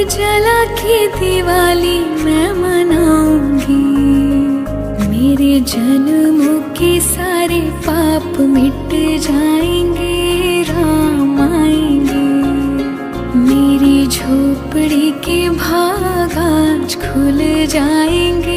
जला के दिवाली मैं मनाऊंगी। मेरे जन्मों के सारे पाप मिट जाएंगे, राम आएंगे। मेरी झोपड़ी के भाग आज खुल जाएंगे,